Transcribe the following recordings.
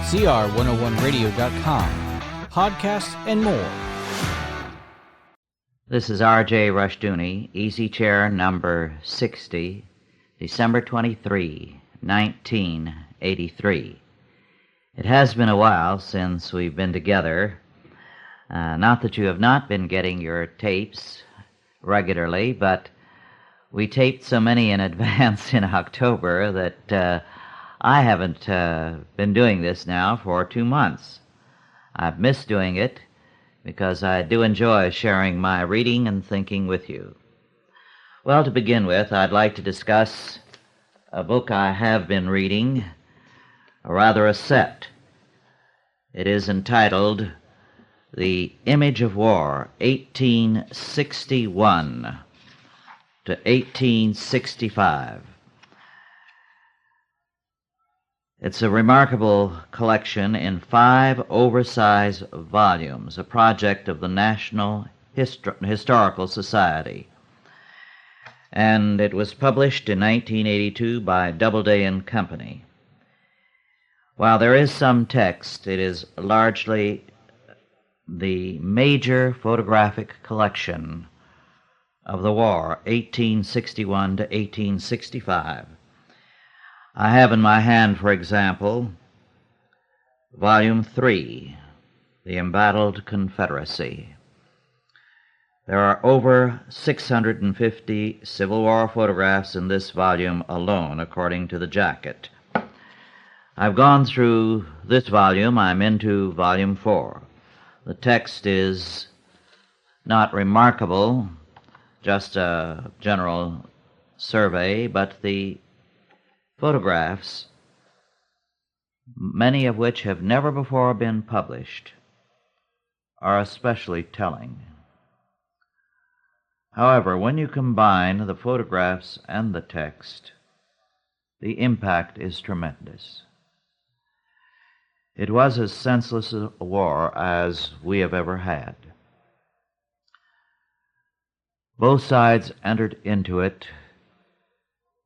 CR101radio.com, podcasts, and more. This is R.J. Rushdoony, Easy Chair number 60, December 23, 1983. It has been a while since we've been together. Not that you have not been getting your tapes regularly, but we taped so many in advance in October that I haven't been doing this now for 2 months. I've missed doing it because I do enjoy sharing my reading and thinking with you. Well, to begin with, I'd like to discuss a book I have been reading, or rather a set. It is entitled The Image of War, 1861 to 1865. It's a remarkable collection in 5 oversized volumes, a project of the National Historical Society. And it was published in 1982 by Doubleday and Company. While there is some text, it is largely the major photographic collection of the war, 1861 to 1865. I have in my hand, for example, Volume 3, The Embattled Confederacy. There are over 650 Civil War photographs in this volume alone, according to the jacket. I've gone through this volume. I'm into Volume 4. The text is not remarkable, just a general survey, but the photographs, many of which have never before been published, are especially telling. However, when you combine the photographs and the text, the impact is tremendous. It was as senseless a war as we have ever had. Both sides entered into it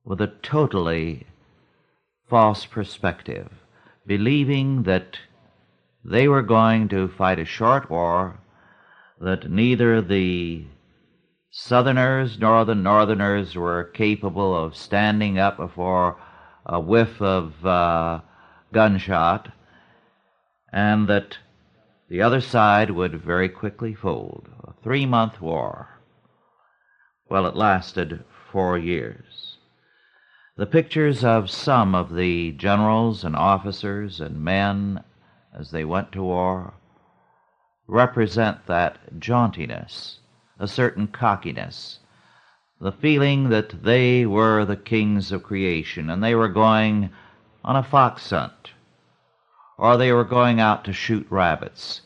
with a totally false perspective, believing that they were going to fight a short war, that neither the Southerners nor the Northerners were capable of standing up before a whiff of gunshot, and that the other side would very quickly fold. A 3-month war. Well, it lasted 4 years. The pictures of some of the generals and officers and men as they went to war represent that jauntiness, a certain cockiness, the feeling that they were the kings of creation and they were going on a fox hunt, or they were going out to shoot rabbits,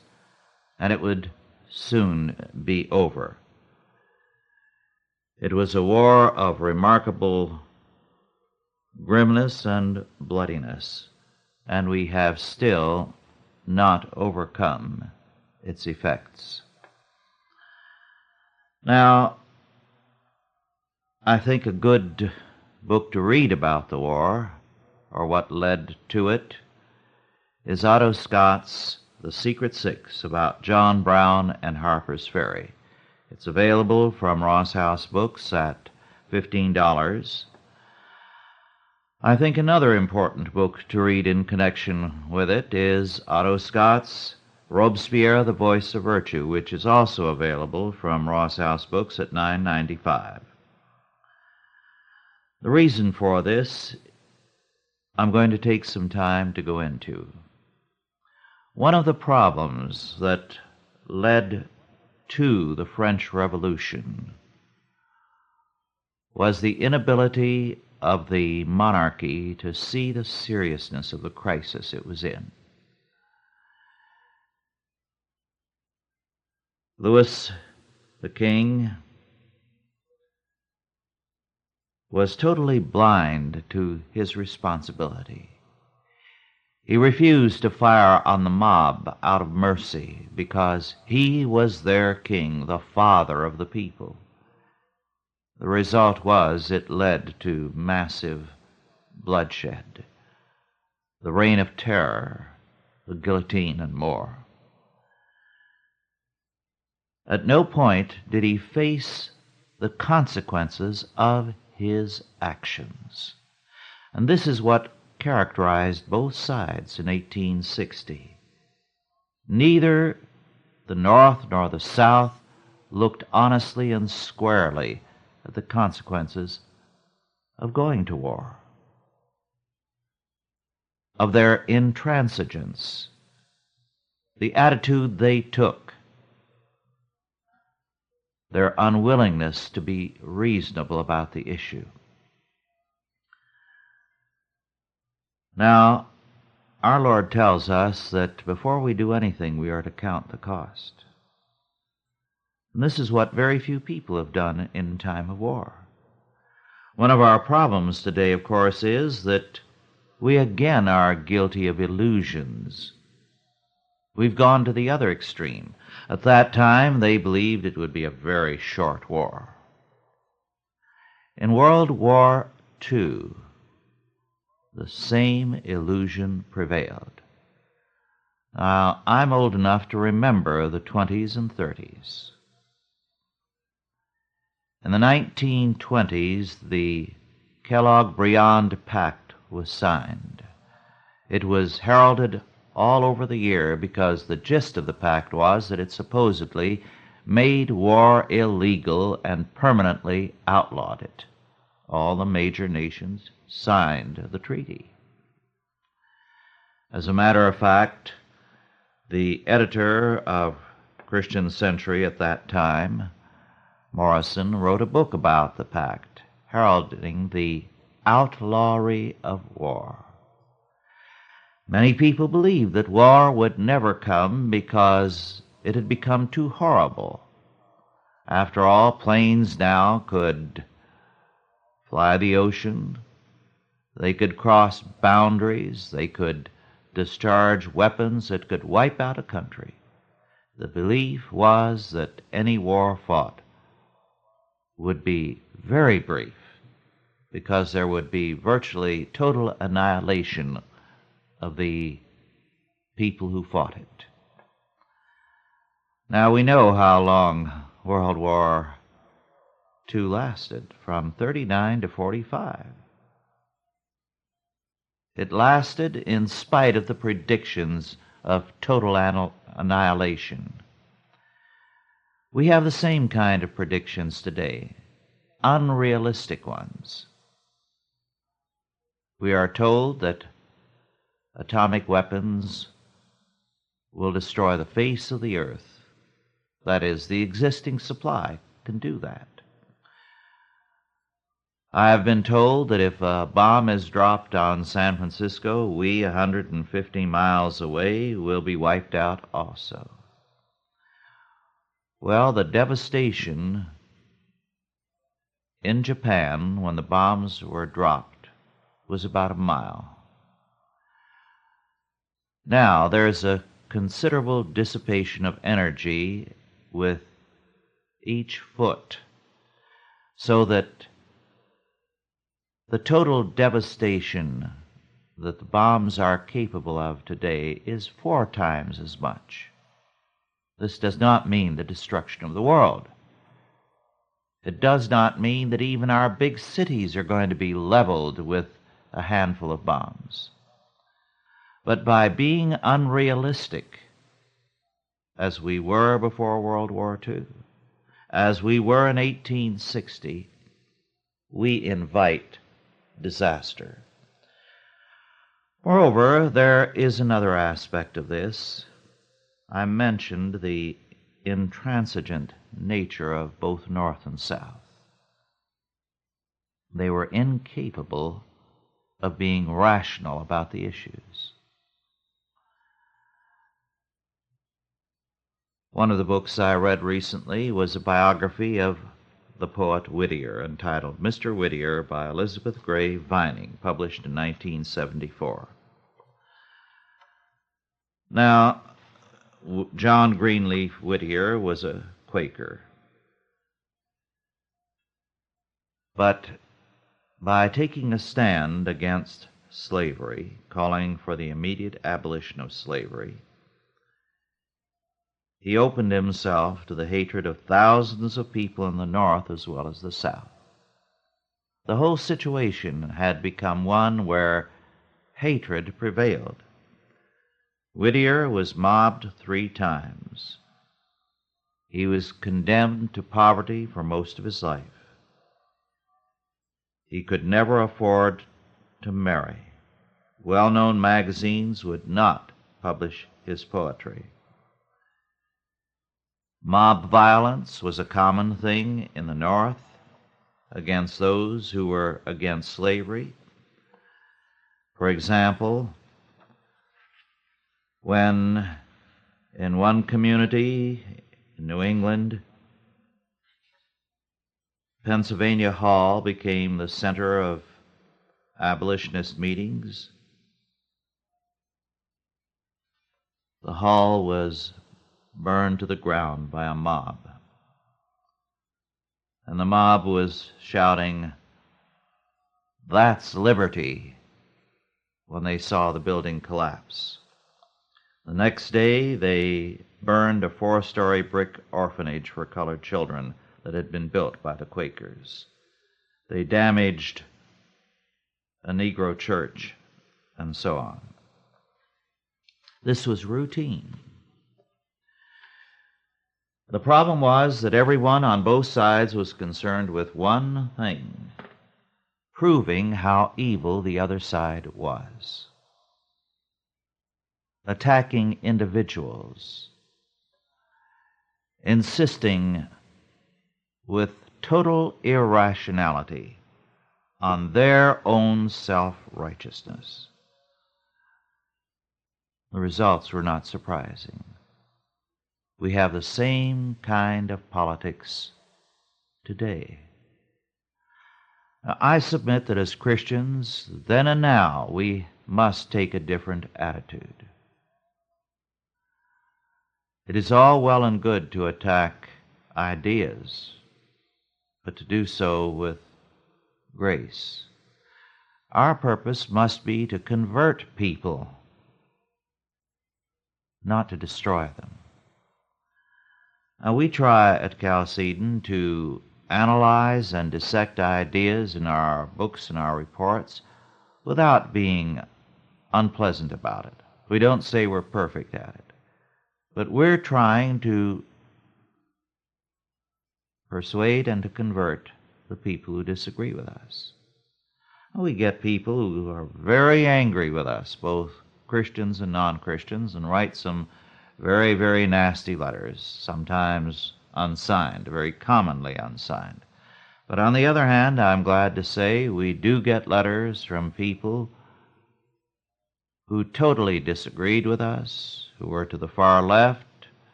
and it would soon be over. It was a war of remarkable grimness and bloodiness, and we have still not overcome its effects. Now, I think a good book to read about the war, or what led to it, is Otto Scott's The Secret Six, about John Brown and Harper's Ferry. It's available from Ross House Books at $15. I think another important book to read in connection with it is Otto Scott's Robespierre, The Voice of Virtue, which is also available from Ross House Books at $9.95. The reason for this, I'm going to take some time to go into. One of the problems that led to the French Revolution was the inability of the monarchy to see the seriousness of the crisis it was in. Louis, the king, was totally blind to his responsibility. He refused to fire on the mob out of mercy because he was their king, the father of the people. The result was it led to massive bloodshed. The reign of terror the guillotine, and more. At no point did he face the consequences of his actions. And this is what characterized both sides in 1860. Neither the North nor the South looked honestly and squarely at the consequences of going to war, of their intransigence, the attitude they took, their unwillingness to be reasonable about the issue. Now, our Lord tells us that before we do anything, we are to count the cost. And this is what very few people have done in time of war. One of our problems today, of course, is that we again are guilty of illusions. We've gone to the other extreme. At that time, they believed it would be a very short war. In World War II, the same illusion prevailed. Now, I'm old enough to remember the 20s and 30s. In the 1920s, the Kellogg-Briand Pact was signed. It was heralded all over the year because the gist of the pact was that it supposedly made war illegal and permanently outlawed it. All the major nations signed the treaty. As a matter of fact, the editor of Christian Century at that time, Morrison, wrote a book about the pact, heralding the outlawry of war. Many people believed that war would never come because it had become too horrible. After all, planes now could fly the ocean, they could cross boundaries, they could discharge weapons that could wipe out a country. The belief was that any war fought would be very brief because there would be virtually total annihilation of the people who fought it. Now we know how long World War II lasted, from 39 to 45. It lasted in spite of the predictions of total annihilation. We have the same kind of predictions today, unrealistic ones. We are told that atomic weapons will destroy the face of the earth. That is, the existing supply can do that. I have been told that if a bomb is dropped on San Francisco, we 150 miles away will be wiped out also. Well, the devastation in Japan when the bombs were dropped was about a mile. Now, there's a considerable dissipation of energy with each foot, so that the total devastation that the bombs are capable of today is 4 times as much. This does not mean the destruction of the world. It does not mean that even our big cities are going to be leveled with a handful of bombs. But by being unrealistic, as we were before World War II, as we were in 1860, we invite disaster. Moreover, there is another aspect of this. I mentioned the intransigent nature of both North and South. They were incapable of being rational about the issues. One of the books I read recently was a biography of the poet Whittier, entitled Mr. Whittier by Elizabeth Gray Vining, published in 1974. Now, John Greenleaf Whittier was a Quaker. But by taking a stand against slavery, calling for the immediate abolition of slavery, he opened himself to the hatred of thousands of people in the North as well as the South. The whole situation had become one where hatred prevailed. Whittier was mobbed 3 times. He was condemned to poverty for most of his life. He could never afford to marry. Well-known magazines would not publish his poetry. Mob violence was a common thing in the North against those who were against slavery. For example, when in one community in New England, Pennsylvania Hall became the center of abolitionist meetings, the hall was burned to the ground by a mob. And the mob was shouting, "That's liberty," when they saw the building collapse. The next day, they burned a 4-story brick orphanage for colored children that had been built by the Quakers. They damaged a Negro church, and so on. This was routine. The problem was that everyone on both sides was concerned with one thing: proving how evil the other side was. Attacking individuals, insisting with total irrationality on their own self-righteousness. The results were not surprising. We have the same kind of politics today. Now, I submit that as Christians, then and now, we must take a different attitude. It is all well and good to attack ideas, but to do so with grace. Our purpose must be to convert people, not to destroy them. Now, we try at Chalcedon to analyze and dissect ideas in our books and our reports without being unpleasant about it. We don't say we're perfect at it, but we're trying to persuade and to convert the people who disagree with us. We get people who are very angry with us, both Christians and non-Christians, and write some very, very nasty letters, sometimes unsigned, very commonly unsigned. But on the other hand, I'm glad to say we do get letters from people who totally disagreed with us, who were to the far left,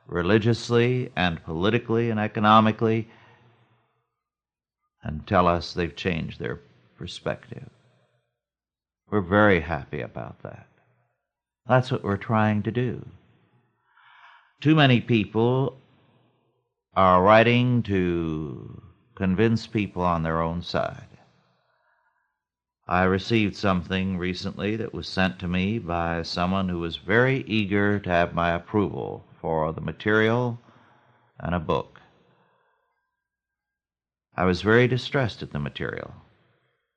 religiously and politically and economically, and tell us they've changed their perspective. We're very happy about that. That's what we're trying to do. Too many people are writing to convince people on their own side. I received something recently that was sent to me by someone who was very eager to have my approval for the material and a book. I was very distressed at the material.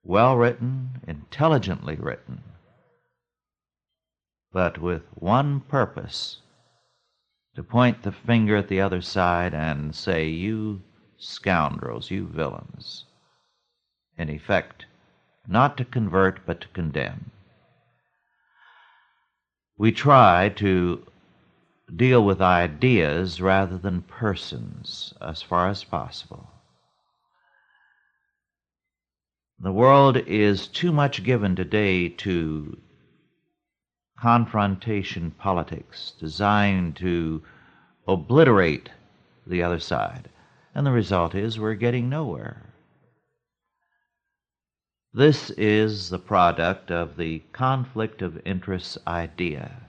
Well written, intelligently written, but with one purpose: to point the finger at the other side and say, "You scoundrels, you villains." In effect, not to convert, but to condemn. We try to deal with ideas rather than persons as far as possible. The world is too much given today to confrontation politics designed to obliterate the other side, and the result is we're getting nowhere. This is the product of the conflict of interests idea,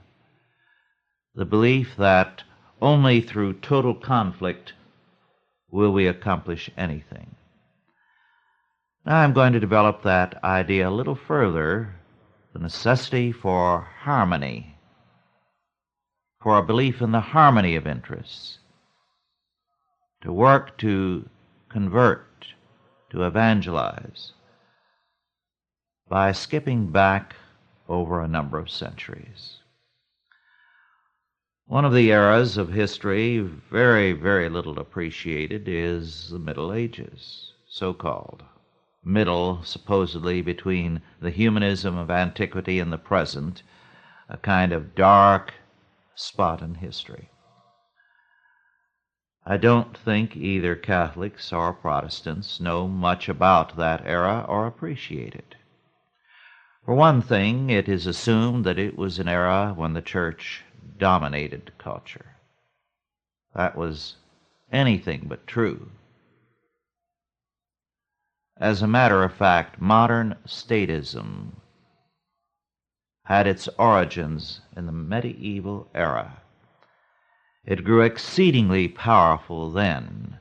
the belief that only through total conflict will we accomplish anything. Now I'm going to develop that idea a little further the necessity for harmony, for a belief in the harmony of interests, to work to convert, to evangelize, by skipping back over a number of centuries. One of the eras of history very, very little appreciated is the Middle Ages, so-called. Middle, supposedly, between the humanism of antiquity and the present, a kind of dark spot in history. I don't think either Catholics or Protestants know much about that era or appreciate it. For one thing, it is assumed that it was an era when the church dominated culture. That was anything but true. As a matter of fact, modern statism had its origins in the medieval era. It grew exceedingly powerful then,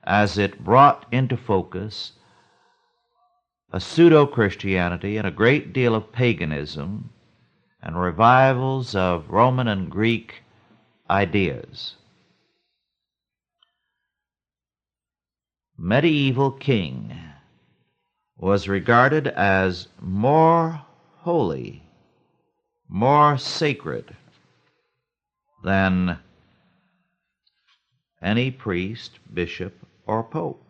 as it brought into focus a pseudo-Christianity and a great deal of paganism and revivals of Roman and Greek ideas. Medieval king was regarded as more holy, more sacred than any priest, bishop, or pope.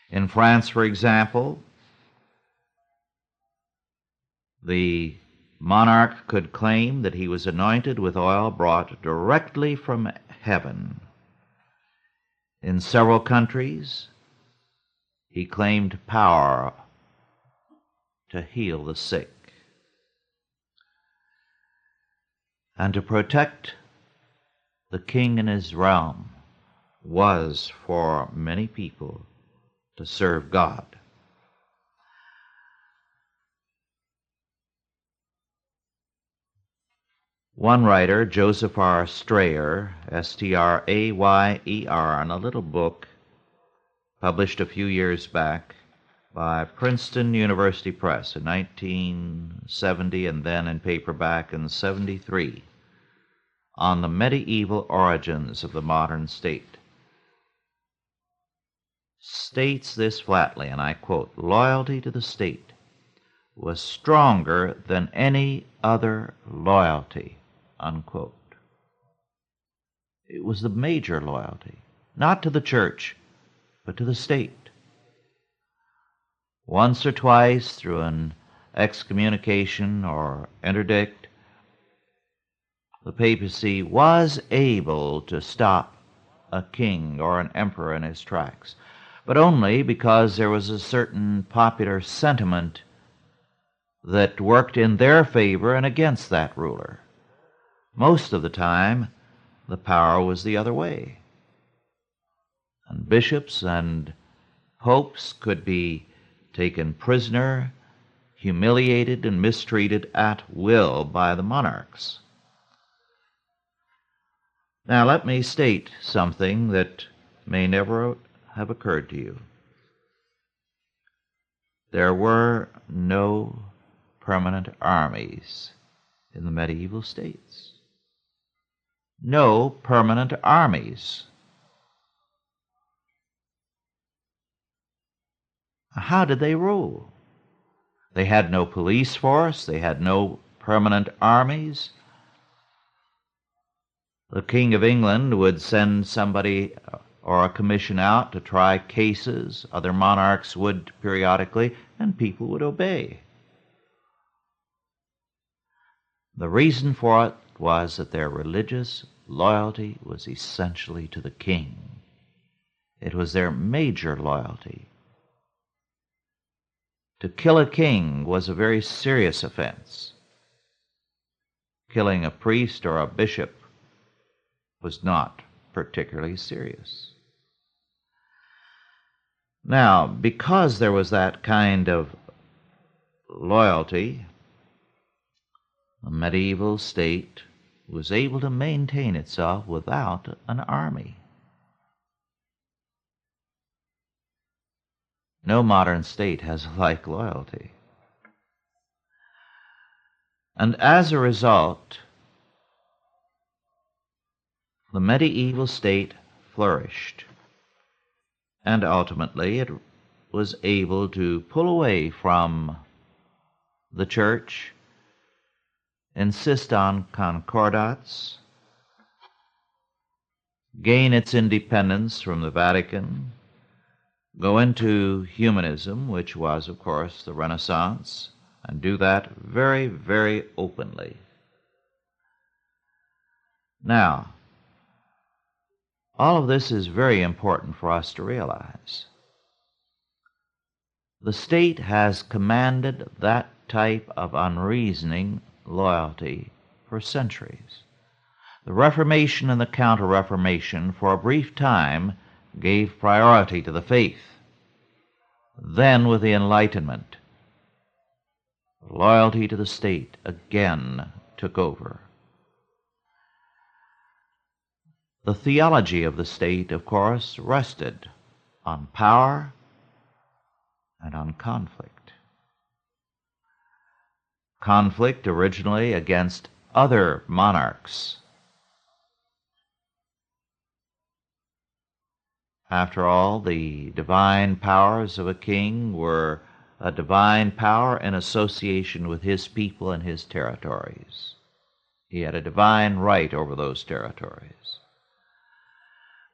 In France, for example, the monarch could claim that he was anointed with oil brought directly from heaven. In several countries, he claimed power to heal the sick and to protect the king in his realm was, for many people, to serve God. One writer, Joseph R. Strayer, S-T-R-A-Y-E-R, in a little book published a few years back by Princeton University Press in 1970 and then in paperback in 73, on the medieval origins of the modern state, states this flatly, and I quote, "Loyalty to the state was stronger than any other loyalty," unquote. It was the major loyalty, not to the church, but to the state. Once or twice, through an excommunication or interdict, the papacy was able to stop a king or an emperor in his tracks, but only because there was a certain popular sentiment that worked in their favor and against that ruler. Most of the time, the power was the other way. And bishops and popes could be taken prisoner, humiliated, and mistreated at will by the monarchs. Now let me state something that may never have occurred to you. There were no permanent armies in the medieval states. No permanent armies. How did they rule? They had no police force. They had no permanent armies. The King of England would send somebody or a commission out to try cases. Other monarchs would periodically, and people would obey. The reason for it was that their religious loyalty was essentially to the king. It was their major loyalty. To kill a king was a very serious offense. Killing a priest or a bishop was not particularly serious. Now, because there was that kind of loyalty, the medieval state was able to maintain itself without an army. No modern state has like loyalty. And as a result, the medieval state flourished, and ultimately it was able to pull away from the church, insist on concordats, gain its independence from the Vatican, go into humanism, which was, of course, the Renaissance, and do that very, very openly. Now, all of this is very important for us to realize. The state has commanded that type of unreasoning loyalty for centuries. The Reformation and the Counter-Reformation, for a brief time, gave priority to the faith. Then, with the Enlightenment, loyalty to the state again took over. The theology of the state, of course, rested on power and on conflict. Conflict originally against other monarchs. After all, the divine powers of a king were a divine power in association with his people and his territories. He had a divine right over those territories.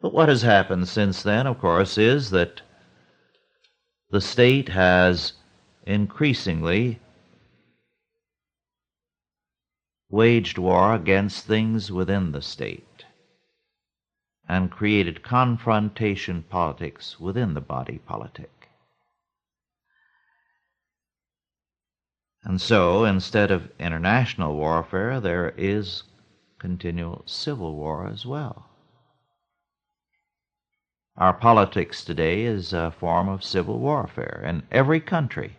But what has happened since then, of course, is that the state has increasingly waged war against things within the state and created confrontation politics within the body politic. And so, instead of international warfare, there is continual civil war as well. Our politics today is a form of civil warfare in every country.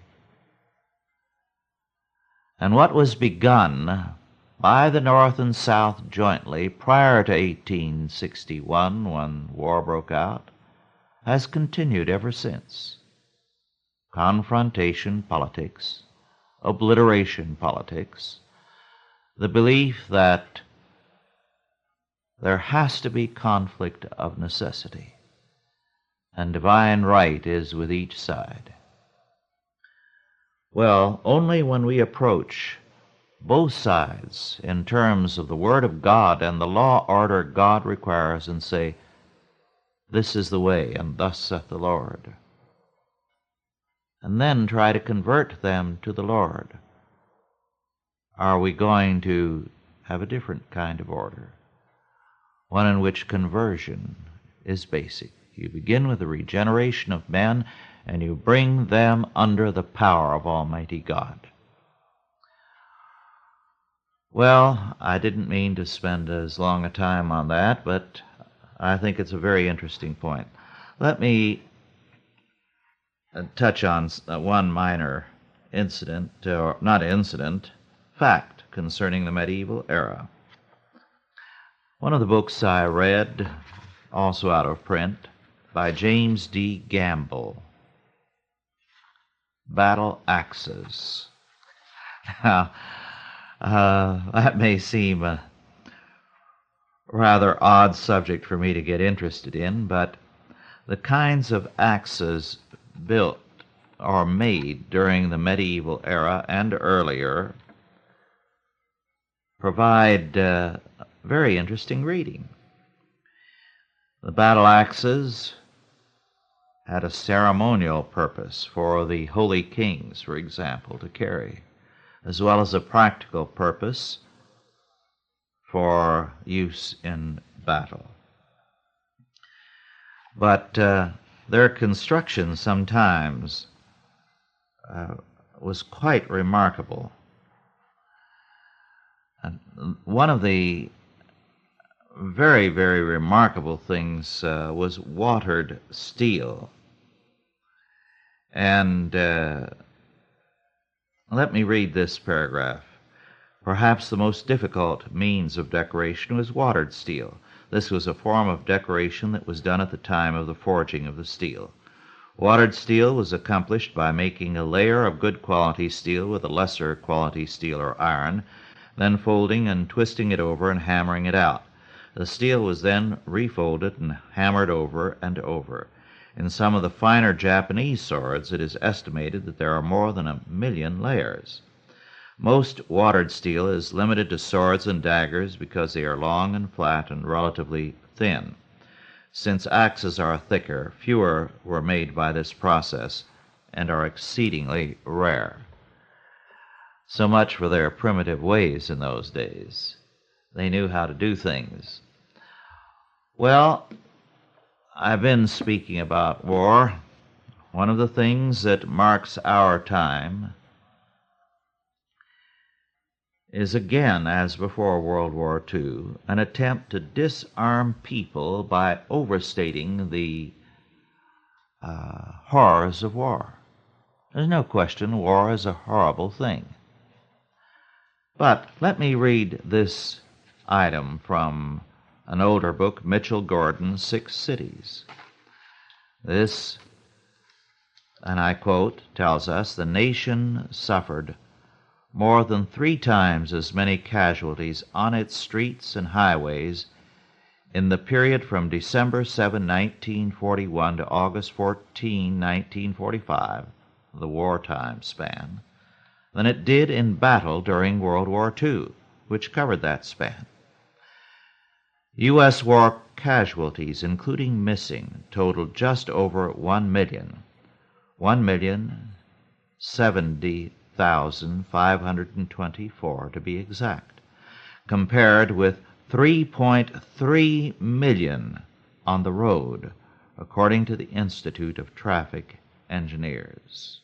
And what was begun by the North and South jointly prior to 1861, when war broke out, has continued ever since. Confrontation politics, obliteration politics, the belief that there has to be conflict of necessity, and divine right is with each side. Well, only when we approach both sides in terms of the Word of God and the law order God requires and say, this is the way, and thus saith the Lord, and then try to convert them to the Lord, are we going to have a different kind of order, one in which conversion is basic. You begin with the regeneration of men, and you bring them under the power of Almighty God. Well, I didn't mean to spend as long a time on that, but I think it's a very interesting point. Let me touch on one minor incident, or not incident, fact concerning the medieval era. One of the books I read, also out of print, by James D. Gamble, Battle Axes. Now, that may seem a rather odd subject for me to get interested in, but the kinds of axes built or made during the medieval era and earlier provide very interesting reading. The battle axes had a ceremonial purpose for the holy kings, for example, to carry, as well as a practical purpose for use in battle. But their construction sometimes was quite remarkable. And one of the very, very remarkable things was watered steel. And let me read this paragraph. Perhaps the most difficult means of decoration was watered steel. This was a form of decoration that was done at the time of the forging of the steel. Watered steel was accomplished by making a layer of good quality steel with a lesser quality steel or iron, then folding and twisting it over and hammering it out. The steel was then refolded and hammered over and over. In some of the finer Japanese swords, it is estimated that there are more than 1,000,000 layers. Most watered steel is limited to swords and daggers because they are long and flat and relatively thin. Since axes are thicker, fewer were made by this process and are exceedingly rare. So much for their primitive ways in those days. They knew how to do things. Well, I've been speaking about war. One of the things that marks our time is, again, as before World War II, an attempt to disarm people by overstating the horrors of war. There's no question war is a horrible thing. But let me read this item from an older book, Mitchell Gordon's 6 Cities. This, and I quote, tells us, the nation suffered more than 3 times as many casualties on its streets and highways in the period from December 7, 1941 to August 14, 1945, the wartime span, than it did in battle during World War II, which covered that span. U.S. war casualties, including missing, totaled just over 1,000,000, 1,070,524 to be exact, compared with 3.3 million on the road, according to the Institute of Traffic Engineers.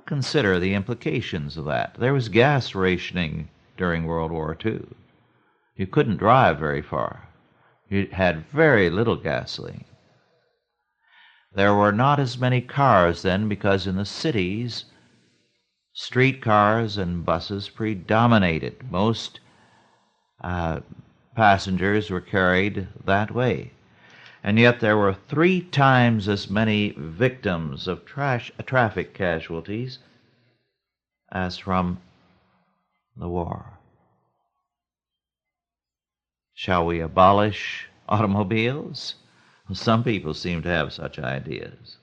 Consider the implications of that. There was gas rationing during World War II. You couldn't drive very far. You had very little gasoline. There were not as many cars then because in the cities, streetcars and buses predominated. Most passengers were carried that way. And yet there were 3 times as many victims of traffic casualties as from the war. Shall we abolish automobiles? Some people seem to have such ideas.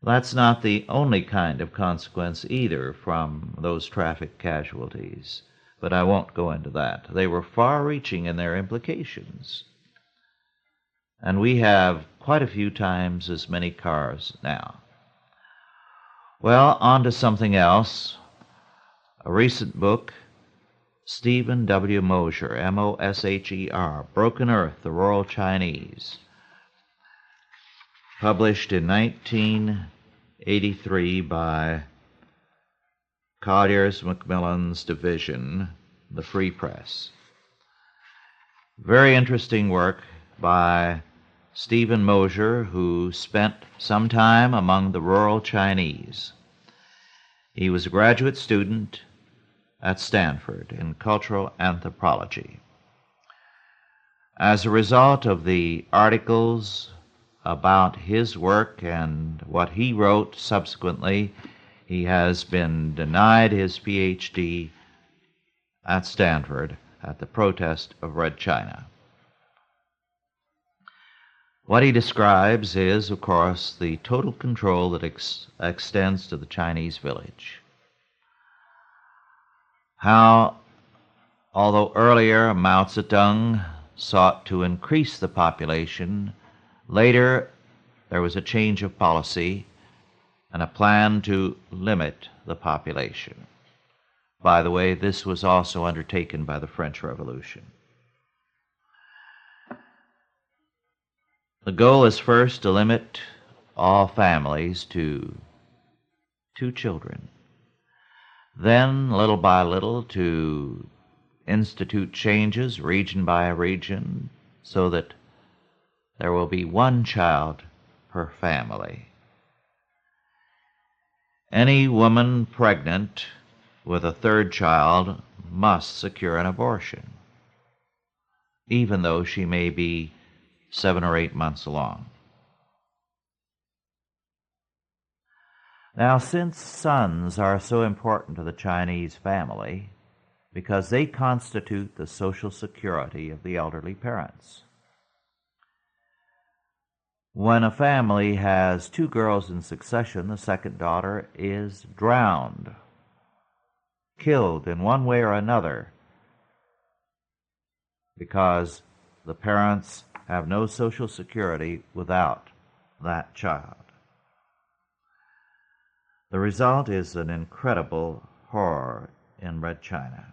That's not the only kind of consequence either from those traffic casualties, but I won't go into that. They were far-reaching in their implications. And we have quite a few times as many cars now. Well, on to something else. A recent book, Stephen W. Mosher, M-O-S-H-E-R, Broken Earth, the Rural Chinese, published in 1983 by Collier's Macmillan's division, the Free Press. Very interesting work by Stephen Mosher, who spent some time among the rural Chinese. He was a graduate student at Stanford in cultural anthropology. As a result of the articles about his work and what he wrote subsequently, he has been denied his PhD at Stanford at the protest of Red China. What he describes is, of course, the total control that extends to the Chinese village. How, although earlier Mao Zedong sought to increase the population, later there was a change of policy and a plan to limit the population. By the way, this was also undertaken by the French Revolution. The goal is first to limit all families to 2 children. Then, little by little, to institute changes region by region so that there will be 1 child per family. Any woman pregnant with a 3rd child must secure an abortion, even though she may be 7 or 8 months along. Now, since sons are so important to the Chinese family, because they constitute the social security of the elderly parents, when a family has two girls in succession, the second daughter is drowned, killed in one way or another, because the parents have no social security without that child. The result is an incredible horror in Red China.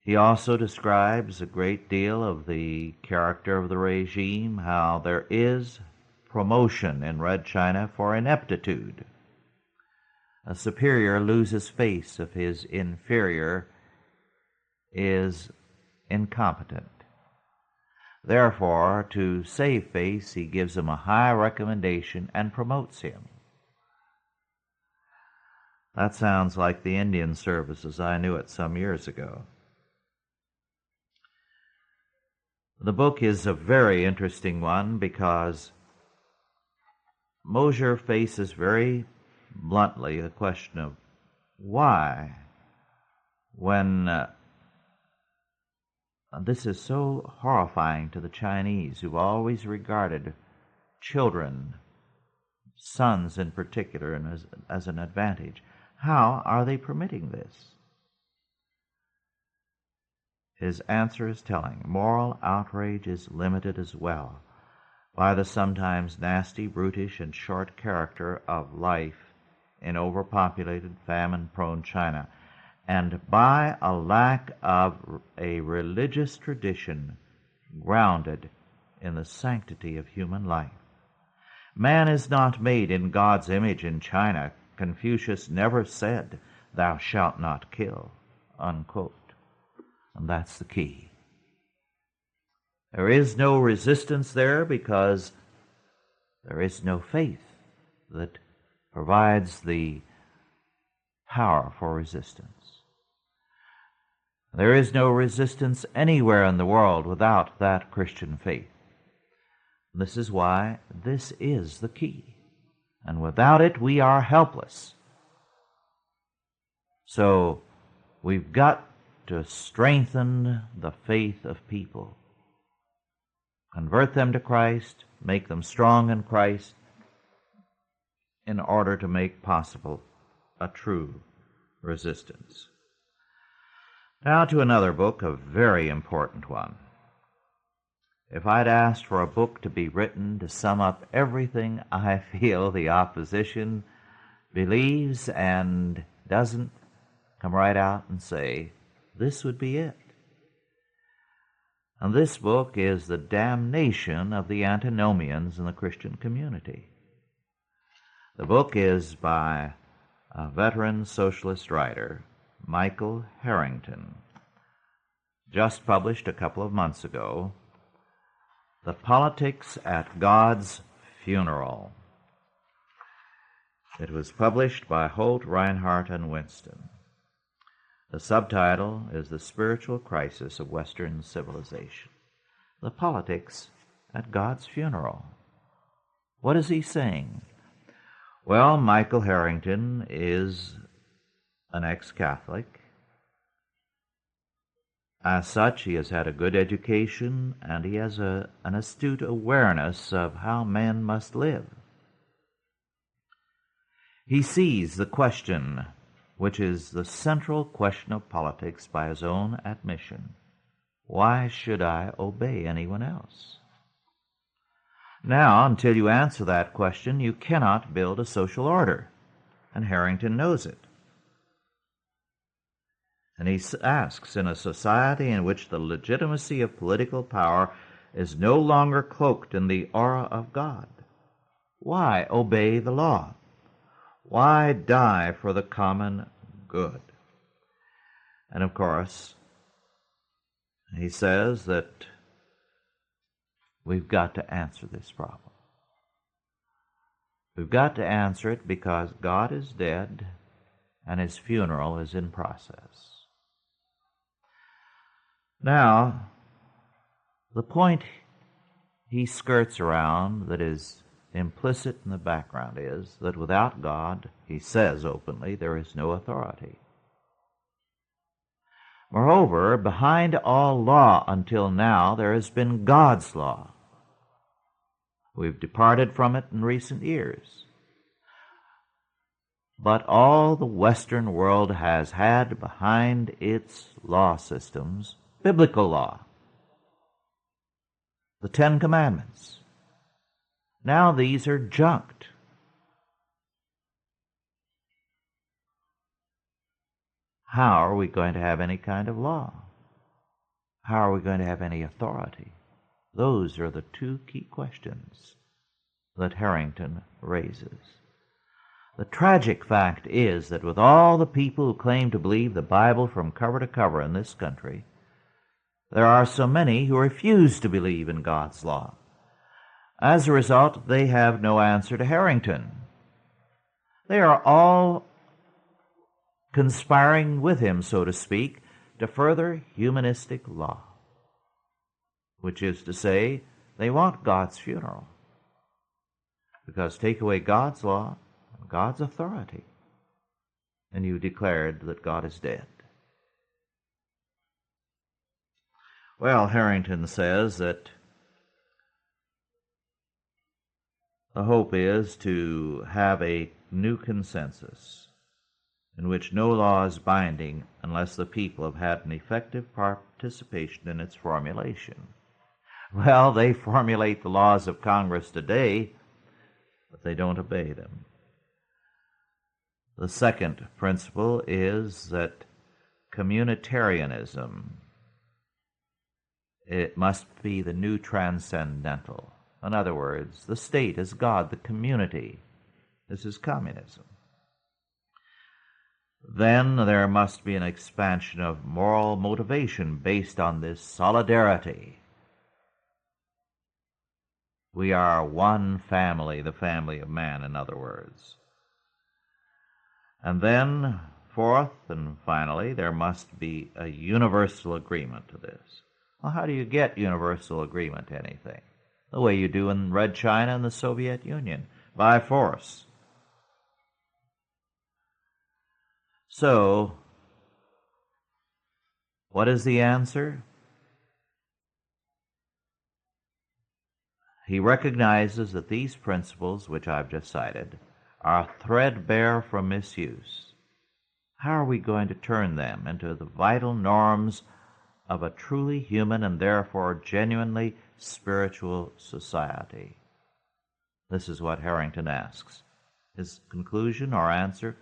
He also describes a great deal of the character of the regime, how there is promotion in Red China for ineptitude. A superior loses face if his inferior is incompetent. Therefore, to save face, he gives him a high recommendation and promotes him. That sounds like the Indian service as I knew it some years ago. The book is a very interesting one because Mosher faces very bluntly the question of why, when this is so horrifying to the Chinese, who've always regarded children, sons in particular, as an advantage. How are they permitting this? His answer is telling. Moral outrage is limited as well by the sometimes nasty, brutish, and short character of life in overpopulated, famine-prone China, and by a lack of a religious tradition grounded in the sanctity of human life. Man is not made in God's image in China. Confucius never said, "Thou shalt not kill," unquote. And that's the key. There is no resistance there because there is no faith that provides the power for resistance. There is no resistance anywhere in the world without that Christian faith. This is why this is the key. And without it, we are helpless. So we've got to strengthen the faith of people, convert them to Christ, make them strong in Christ, in order to make possible a true resistance. Now to another book, a very important one. If I'd asked for a book to be written to sum up everything I feel the opposition believes and doesn't come right out and say, this would be it. And this book is the damnation of the antinomians in the Christian community. The book is by a veteran socialist writer, Michael Harrington, just published a couple of months ago, The Politics at God's Funeral. It was published by Holt, Reinhardt, and Winston. The subtitle is The Spiritual Crisis of Western Civilization. The Politics at God's Funeral. What is he saying? Well, Michael Harrington is an ex-Catholic. As such, he has had a good education, and he has an astute awareness of how men must live. He sees the question, which is the central question of politics by his own admission. Why should I obey anyone else? Now, until you answer that question, you cannot build a social order, and Harrington knows it. And he asks, in a society in which the legitimacy of political power is no longer cloaked in the aura of God, why obey the law? Why die for the common good? And of course, he says that we've got to answer this problem. We've got to answer it because God is dead and his funeral is in process. Now, the point he skirts around that is implicit in the background is that without God, he says openly, there is no authority. Moreover, behind all law until now, there has been God's law. We've departed from it in recent years. But all the Western world has had behind its law systems biblical law, the Ten Commandments. Now these are junked. How are we going to have any kind of law? How are we going to have any authority? Those are the two key questions that Harrington raises. The tragic fact is that with all the people who claim to believe the Bible from cover to cover in this country, there are so many who refuse to believe in God's law. As a result, they have no answer to Harrington. They are all conspiring with him, so to speak, to further humanistic law, which is to say, they want God's funeral. Because take away God's law, God's authority, and you declared that God is dead. Well, Harrington says that the hope is to have a new consensus in which no law is binding unless the people have had an effective participation in its formulation. Well, they formulate the laws of Congress today, but they don't obey them. The second principle is that communitarianism, it must be the new transcendental. In other words, the state is God, the community. This is communism. Then there must be an expansion of moral motivation based on this solidarity. We are one family, the family of man, in other words. And then, fourth and finally, there must be a universal agreement to this. Well, how do you get universal agreement to anything? The way you do in Red China and the Soviet Union, by force. So, what is the answer? He recognizes that these principles, which I've just cited, are threadbare from misuse. How are we going to turn them into the vital norms of a truly human and therefore genuinely spiritual society? This is what Harrington asks. His conclusion or answer,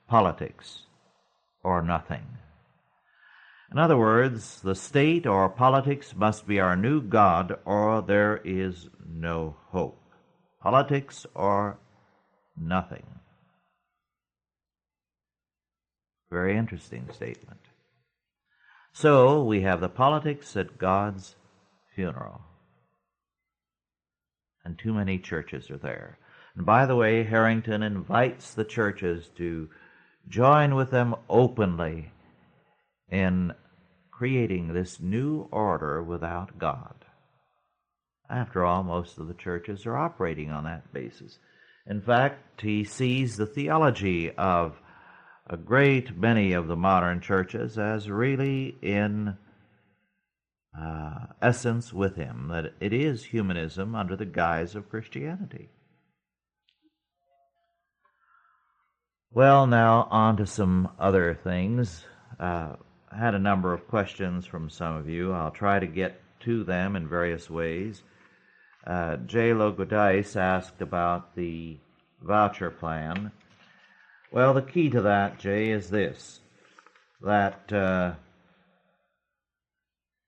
politics or nothing. In other words, the state or politics must be our new God or there is no hope. Politics or nothing. Very interesting statement. So we have the politics at God's funeral. And too many churches are there. And by the way, Harrington invites the churches to join with them openly in creating this new order without God. After all, most of the churches are operating on that basis. In fact, he sees the theology of a great many of the modern churches as really in essence with him, that it is humanism under the guise of Christianity. Well, now on to some other things. I had a number of questions from some of you. I'll try to get to them in various ways. Jay Logodais asked about the voucher plan. Well, the key to that, Jay, is this, that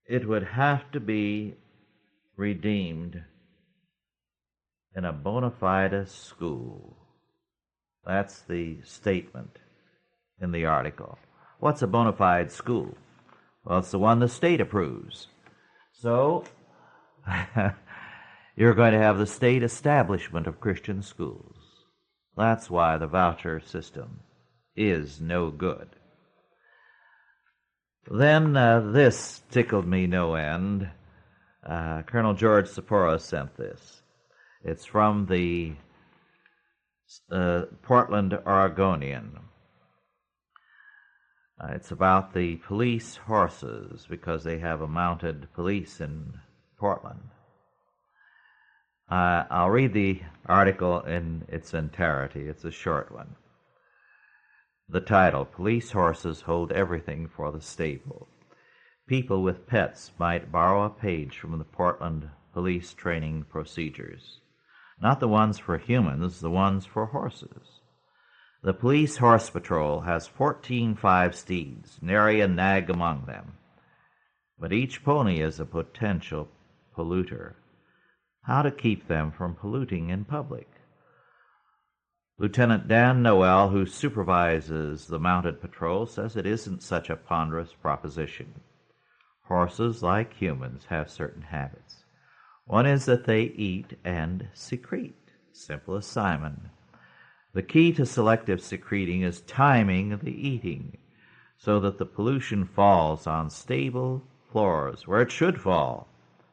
it would have to be redeemed in a bona fide school. That's the statement in the article. What's a bona fide school? Well, it's the one the state approves. So, you're going to have the state establishment of Christian schools. That's why the voucher system is no good. Then this tickled me no end. Colonel George Sapporo sent this. It's from the Portland Oregonian. It's about the police horses because they have a mounted police in Portland. I'll read the article in its entirety. It's a short one. The title, Police Horses Hold Everything for the Stable. People with pets might borrow a page from the Portland police training procedures. Not the ones for humans, the ones for horses. The police horse patrol has 14 5 steeds, nary a nag among them. But each pony is a potential polluter. How to keep them from polluting in public? Lieutenant Dan Noel, who supervises the mounted patrol, says it isn't such a ponderous proposition. Horses, like humans, have certain habits. One is that they eat and secrete. Simple as Simon. The key to selective secreting is timing the eating, so that the pollution falls on stable floors, where it should fall,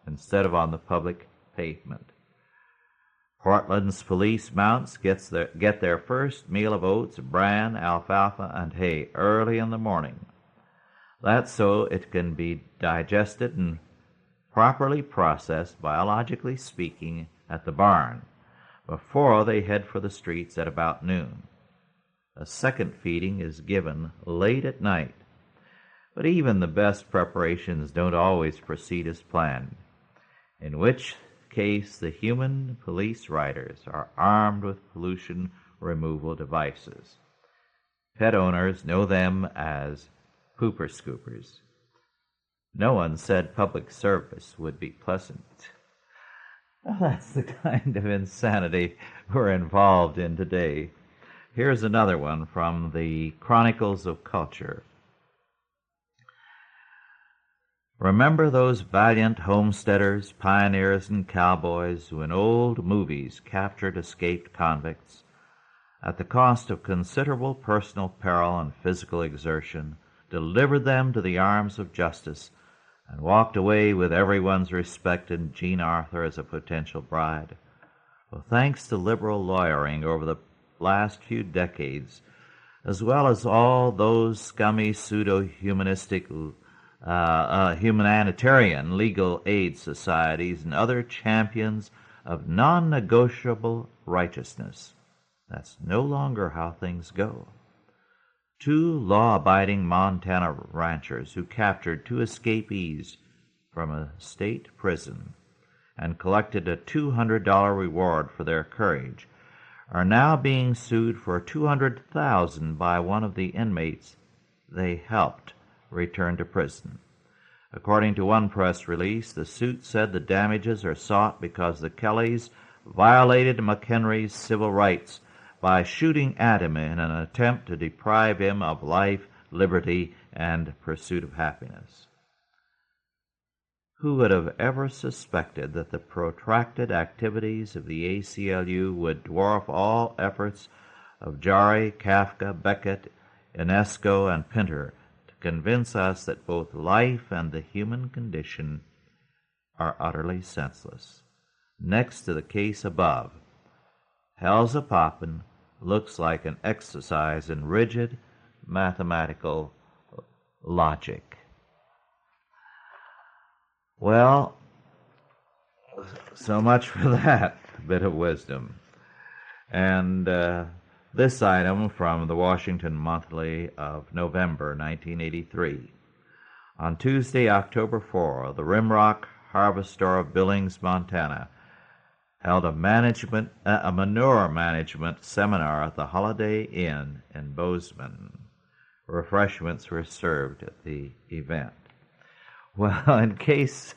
instead of on the public pavement. Portland's police mounts get their first meal of oats, bran, alfalfa, and hay early in the morning. That's so it can be digested and properly processed, biologically speaking, at the barn, before they head for the streets at about noon. A second feeding is given late at night, but even the best preparations don't always proceed as planned, in which case the human police riders are armed with pollution removal devices. Pet owners know them as pooper scoopers. No one said public service would be pleasant. Well, that's the kind of insanity we're involved in today. Here's another one from the Chronicles of Culture. Remember those valiant homesteaders, pioneers, and cowboys who in old movies captured escaped convicts at the cost of considerable personal peril and physical exertion, delivered them to the arms of justice, and walked away with everyone's respect and Jean Arthur as a potential bride? Well, thanks to liberal lawyering over the last few decades, as well as all those scummy pseudo-humanistic humanitarian legal aid societies and other champions of non-negotiable righteousness, that's no longer how things go. 2 law-abiding Montana ranchers who captured 2 escapees from a state prison and collected a $200 reward for their courage are now being sued for $200,000 by one of the inmates they helped return to prison. According to one press release, the suit said the damages are sought because the Kellys violated McHenry's civil rights by shooting at him in an attempt to deprive him of life, liberty, and pursuit of happiness. Who would have ever suspected that the protracted activities of the ACLU would dwarf all efforts of Jari, Kafka, Beckett, Ionesco, and Pinter to convince us that both life and the human condition are utterly senseless? Next to the case above, Hell's a Poppin' looks like an exercise in rigid mathematical logic. Well, so much for that bit of wisdom. And this item from the Washington Monthly of November 1983. On Tuesday, October 4, the Rimrock Harvest Store of Billings, Montana, held a manure management seminar at the Holiday Inn in Bozeman. Refreshments were served at the event. Well, in case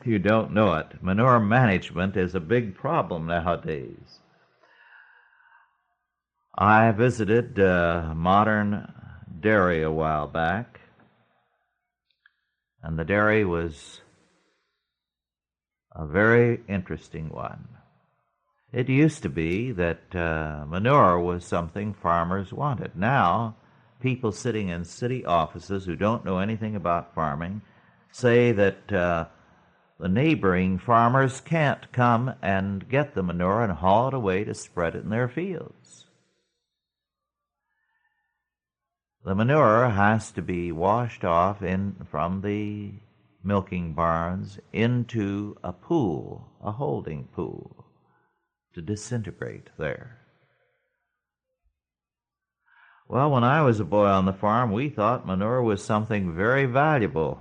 you don't know it, manure management is a big problem nowadays. I visited Modern Dairy a while back, and the dairy was a very interesting one. It used to be that manure was something farmers wanted. Now, people sitting in city offices who don't know anything about farming say that The neighboring farmers can't come and get the manure and haul it away to spread it in their fields. The manure has to be washed off from the milking barns into a pool, a holding pool, to disintegrate there. Well, when I was a boy on the farm, we thought manure was something very valuable,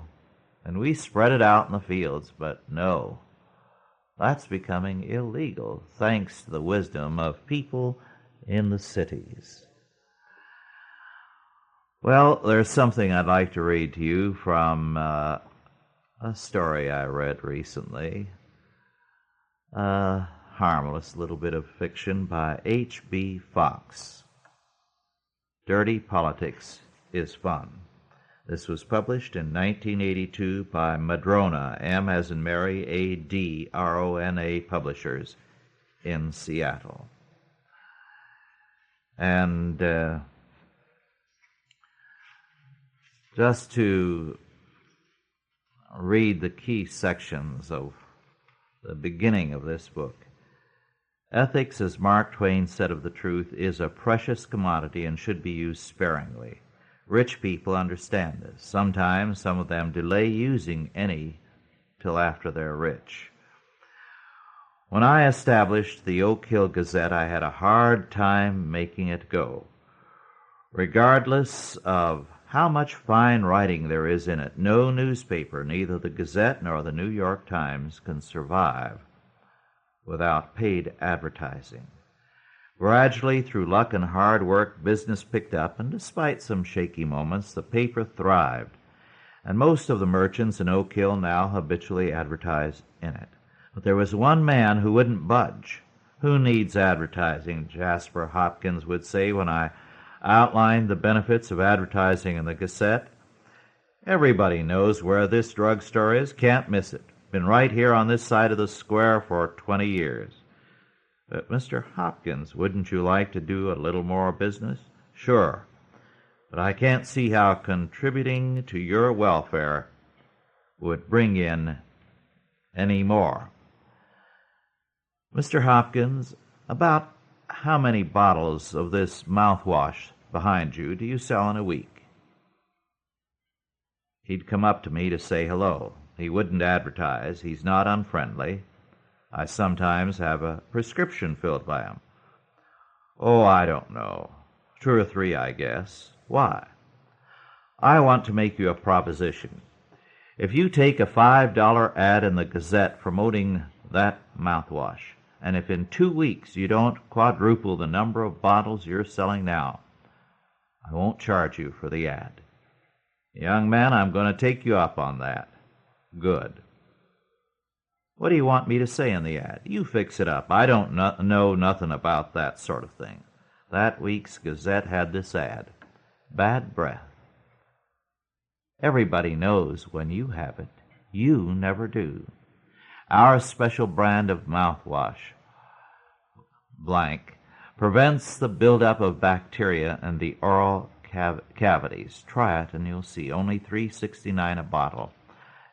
and we spread it out in the fields, but no, that's becoming illegal thanks to the wisdom of people in the cities. Well, there's something I'd like to read to you from a story I read recently, a harmless little bit of fiction by H.B. Fox. Dirty Politics is Fun. This was published in 1982 by Madrona, M as in Mary, A-D-R-O-N-A Publishers in Seattle. And just to read the key sections of the beginning of this book. Ethics, as Mark Twain said of the truth, is a precious commodity and should be used sparingly. Rich people understand this. Sometimes some of them delay using any till after they're rich. When I established the Oak Hill Gazette, I had a hard time making it go. Regardless of how much fine writing there is in it, no newspaper, neither the Gazette nor the New York Times, can survive without paid advertising. Gradually, through luck and hard work, business picked up, and despite some shaky moments, the paper thrived, and most of the merchants in Oak Hill now habitually advertise in it. But there was one man who wouldn't budge. "Who needs advertising?" Jasper Hopkins would say when I outlined the benefits of advertising in the Gazette. "Everybody knows where this drugstore is, can't miss it. Been right here on this side of the square for 20 years. "But, Mr. Hopkins, wouldn't you like to do a little more business?" "Sure, but I can't see how contributing to your welfare would bring in any more." "Mr. Hopkins, about how many bottles of this mouthwash behind you do you sell in a week?" He'd come up to me to say hello. He wouldn't advertise. He's not unfriendly. I sometimes have a prescription filled by him. "Oh, I don't know. 2 or 3, I guess." "Why?" "I want to make you a proposition. If you take a $5 ad in the Gazette promoting that mouthwash, and if in 2 weeks you don't quadruple the number of bottles you're selling now, I won't charge you for the ad." "Young man, I'm going to take you up on that." "Good. What do you want me to say in the ad?" "You fix it up. I don't know nothing about that sort of thing." That week's Gazette had this ad: "Bad breath. Everybody knows when you have it. You never do. Our special brand of mouthwash, blank, prevents the buildup of bacteria in the oral cavities. Try it and you'll see. Only $3.69 a bottle.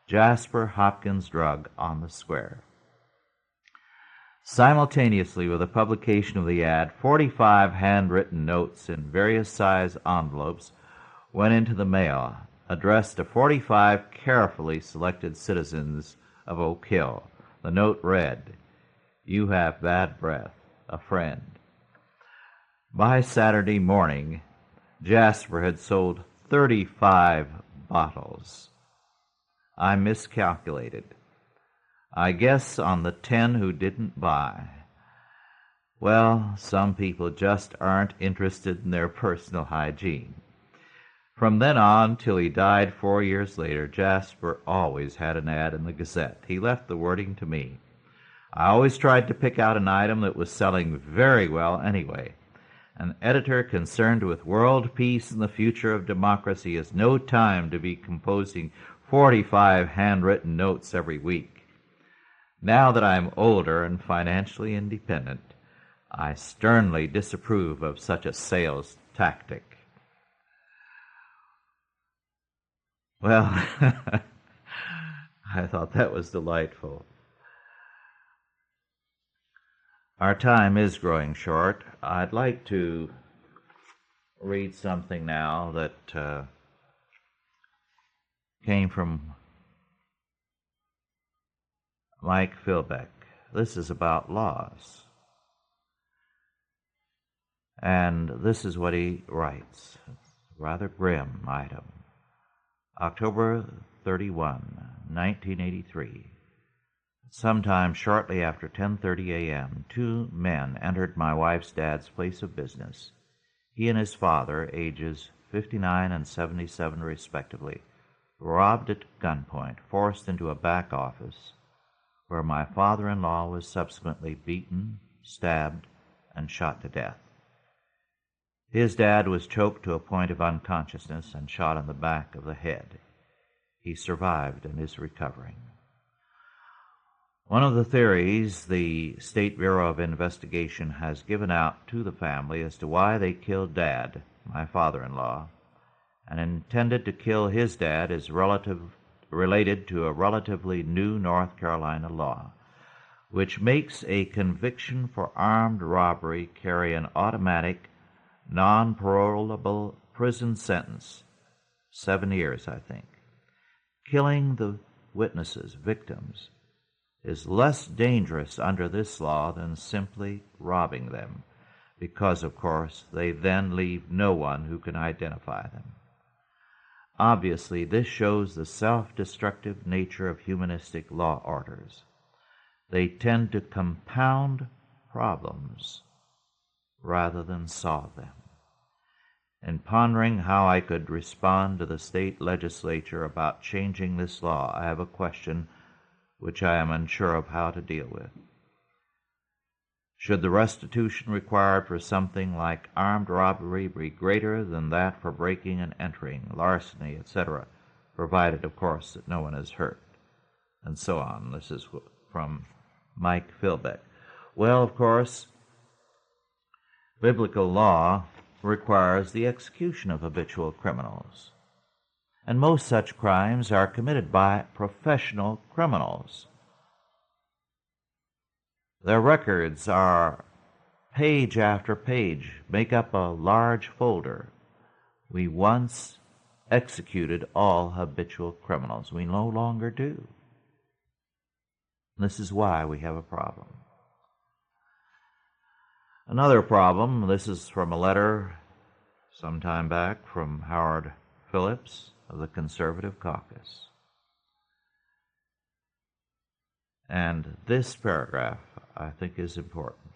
Jasper Hopkins Drug on the Square." Simultaneously with the publication of the ad, 45 handwritten notes in various size envelopes went into the mail, addressed to 45 carefully selected citizens of Oak Hill. The note read, "You have bad breath. A friend." By Saturday morning, Jasper had sold 35 bottles. I miscalculated. I guess on the 10 who didn't buy. Well, some people just aren't interested in their personal hygiene. From then on till he died 4 years later, Jasper always had an ad in the Gazette. He left the wording to me. I always tried to pick out an item that was selling very well anyway. An editor concerned with world peace and the future of democracy has no time to be composing 45 handwritten notes every week. Now that I'm older and financially independent, I sternly disapprove of such a sales tactic. Well, I thought that was delightful. Our time is growing short. I'd like to read something now that came from Mike Philbeck. This is about laws. And this is what he writes. It's a rather grim item. October 31, 1983. Sometime shortly after 10:30 a.m., two men entered my wife's dad's place of business. He and his father, ages 59 and 77 respectively, robbed at gunpoint, forced into a back office, where my father-in-law was subsequently beaten, stabbed, and shot to death. His dad was choked to a point of unconsciousness and shot in the back of the head. He survived and is recovering. One of the theories the State Bureau of Investigation has given out to the family as to why they killed Dad, my father-in-law, and intended to kill his dad is related to a relatively new North Carolina law, which makes a conviction for armed robbery carry an automatic, non-parolable prison sentence, 7 years, I think. Killing the witnesses, victims, is less dangerous under this law than simply robbing them, because, of course, they then leave no one who can identify them. Obviously, this shows the self-destructive nature of humanistic law orders. They tend to compound problems rather than solve them. In pondering how I could respond to the state legislature about changing this law, I have a question which I am unsure of how to deal with. Should the restitution required for something like armed robbery be greater than that for breaking and entering, larceny, etc., provided, of course, that no one is hurt, and so on? This is from Mike Philbeck. Well, of course, biblical law requires the execution of habitual criminals, and most such crimes are committed by professional criminals. Their records are page after page, make up a large folder. We once executed all habitual criminals. We no longer do. This is why we have a problem. Another problem, this is from a letter some time back from Howard Phillips of the Conservative Caucus. And this paragraph, I think, is important.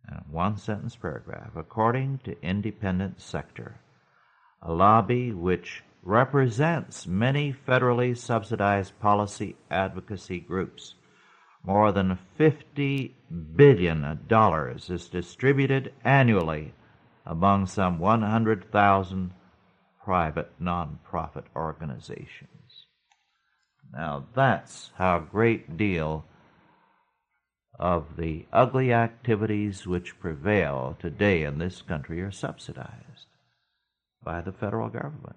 A one-sentence paragraph. According to Independent Sector, a lobby which represents many federally subsidized policy advocacy groups, more than $50 billion is distributed annually among some 100,000 private nonprofit organizations. Now that's how a great deal of the ugly activities which prevail today in this country are subsidized by the federal government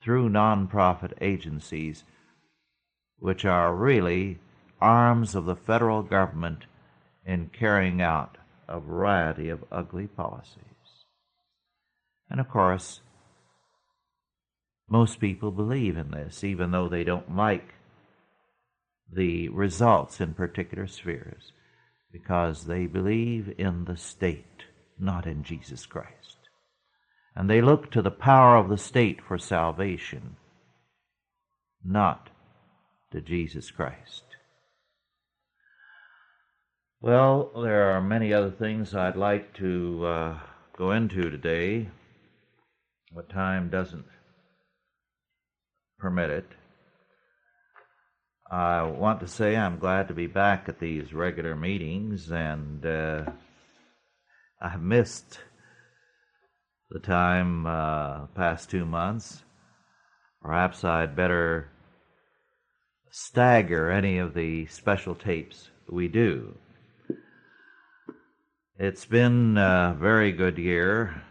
through nonprofit agencies which are really arms of the federal government in carrying out a variety of ugly policies. And of course, most people believe in this, even though they don't like the results in particular spheres, because they believe in the state, not in Jesus Christ. And they look to the power of the state for salvation, not to Jesus Christ. Well, there are many other things I'd like to go into today, but time doesn't permit it. I want to say I'm glad to be back at these regular meetings, and I've missed the time past 2 months. Perhaps I'd better stagger any of the special tapes we do. It's been a very good year.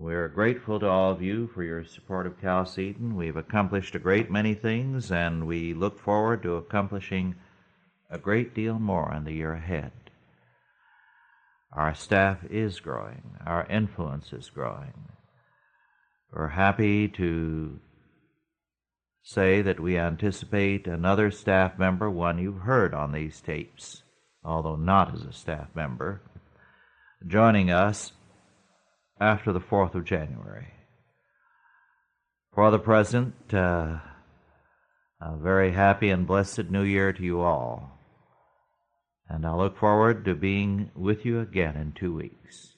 We're grateful to all of you for your support of Chalcedon. We've accomplished a great many things, and we look forward to accomplishing a great deal more in the year ahead. Our staff is growing. Our influence is growing. We're happy to say that we anticipate another staff member, one you've heard on these tapes, although not as a staff member, joining us after the 4th of January. For the present, a very happy and blessed New Year to you all. And I look forward to being with you again in 2 weeks.